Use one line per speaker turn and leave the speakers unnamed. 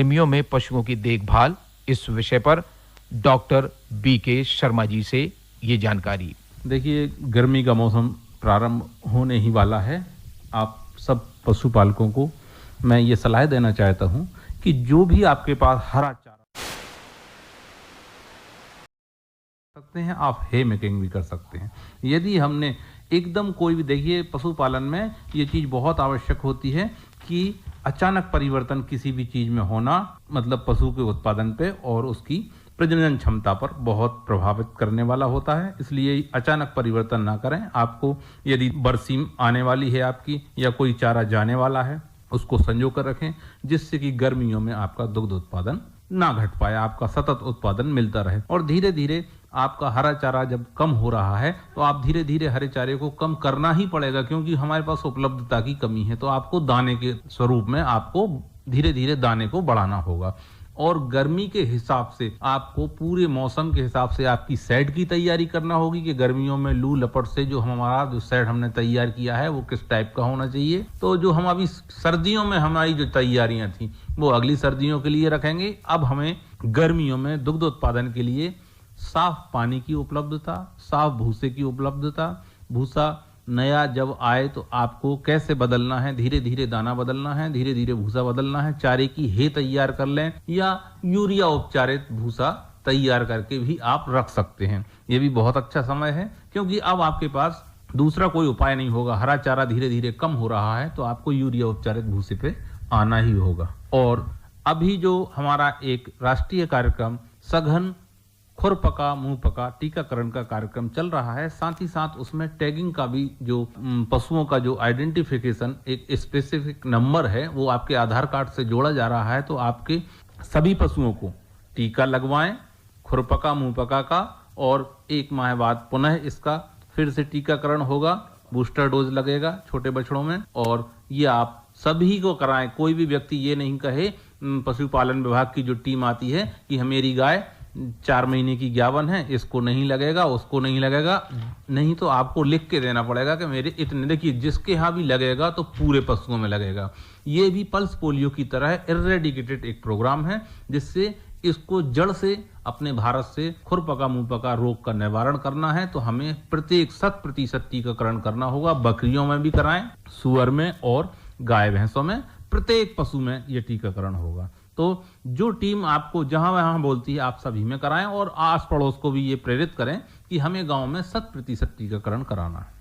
गर्मियों में पशुओं की देखभाल, इस विषय पर डॉक्टर बीके शर्मा जी से ये जानकारी।
देखिए, गर्मी का मौसम प्रारंभ होने ही वाला है। आप सब पशुपालकों को मैं ये सलाह देना चाहता हूँ कि जो भी आपके पास हरा चारा सकते हैं, आप हे मेकिंग भी कर सकते हैं। यदि हमने एकदम कोई भी, देखिए पशुपालन में ये चीज़ बहुत आवश्यक होती है कि अचानक परिवर्तन किसी भी चीज़ में होना मतलब पशु के उत्पादन पे और उसकी प्रजनन क्षमता पर बहुत प्रभावित करने वाला होता है। इसलिए अचानक परिवर्तन ना करें। आपको यदि बरसीम आने वाली है आपकी या कोई चारा जाने वाला है, उसको संजो कर रखें, जिससे कि गर्मियों में आपका दुग्ध उत्पादन ना घट पाए, आपका सतत उत्पादन मिलता रहे। और धीरे धीरे आपका हरा चारा जब कम हो रहा है तो आप धीरे धीरे हरे चारे को कम करना ही पड़ेगा, क्योंकि हमारे पास उपलब्धता की कमी है। तो आपको दाने के स्वरूप में आपको धीरे धीरे दाने को बढ़ाना होगा। और गर्मी के हिसाब से आपको पूरे मौसम के हिसाब से आपकी सेड की तैयारी करना होगी कि गर्मियों में लू लपट से जो हमारा जो सेड हमने तैयार किया है वो किस टाइप का होना चाहिए। तो जो हम अभी सर्दियों में हमारी जो तैयारियां थी वो अगली सर्दियों के लिए रखेंगे। अब हमें गर्मियों में दुग्ध उत्पादन के लिए साफ पानी की उपलब्धता, साफ भूसे की उपलब्धता, भूसा नया जब आए तो आपको कैसे बदलना है, धीरे धीरे दाना बदलना है, धीरे धीरे भूसा बदलना है। चारे की हे तैयार कर लें या यूरिया उपचारित भूसा तैयार करके भी आप रख सकते हैं। ये भी बहुत अच्छा समय है, क्योंकि अब आपके पास दूसरा कोई उपाय नहीं होगा। हरा चारा धीरे धीरे कम हो रहा है तो आपको यूरिया उपचारित भूसे पे आना ही होगा। और अभी जो हमारा एक राष्ट्रीय कार्यक्रम सघन खुरपका मुंहपका टीकाकरण का कार्यक्रम चल रहा है, साथ ही साथ उसमें टैगिंग का भी जो पशुओं का जो आइडेंटिफिकेशन एक स्पेसिफिक नंबर है वो आपके आधार कार्ड से जोड़ा जा रहा है। तो आपके सभी पशुओं को टीका लगवाएं खुरपका मुंहपका का, और 1 माह बाद पुनः इसका फिर से टीकाकरण होगा, बूस्टर डोज लगेगा छोटे बछड़ों में। और ये आप सभी को कराएं। कोई भी व्यक्ति ये नहीं कहे, पशुपालन विभाग की जो टीम आती है कि मेरी गाय 4 महीने की ज्ञावन है, इसको नहीं लगेगा, उसको नहीं लगेगा। नहीं तो आपको लिख के देना पड़ेगा कि मेरे इतने, देखिए जिसके यहाँ भी लगेगा तो पूरे पशुओं में लगेगा। ये भी पल्स पोलियो की तरह इरेडिकेटेड एक प्रोग्राम है, जिससे इसको जड़ से अपने भारत से खुरपका मुंहपका रोग का निवारण करना है। तो हमें प्रत्येक 100% टीकाकरण करना होगा। बकरियों में भी कराएं, सुअर में और गाय भैंसों में, प्रत्येक पशु में यह टीकाकरण होगा। तो जो टीम आपको जहां वहां बोलती है आप सभी में कराएं, और आस पड़ोस को भी ये प्रेरित करें कि हमें गांव में 100% टीकाकरण कराना है।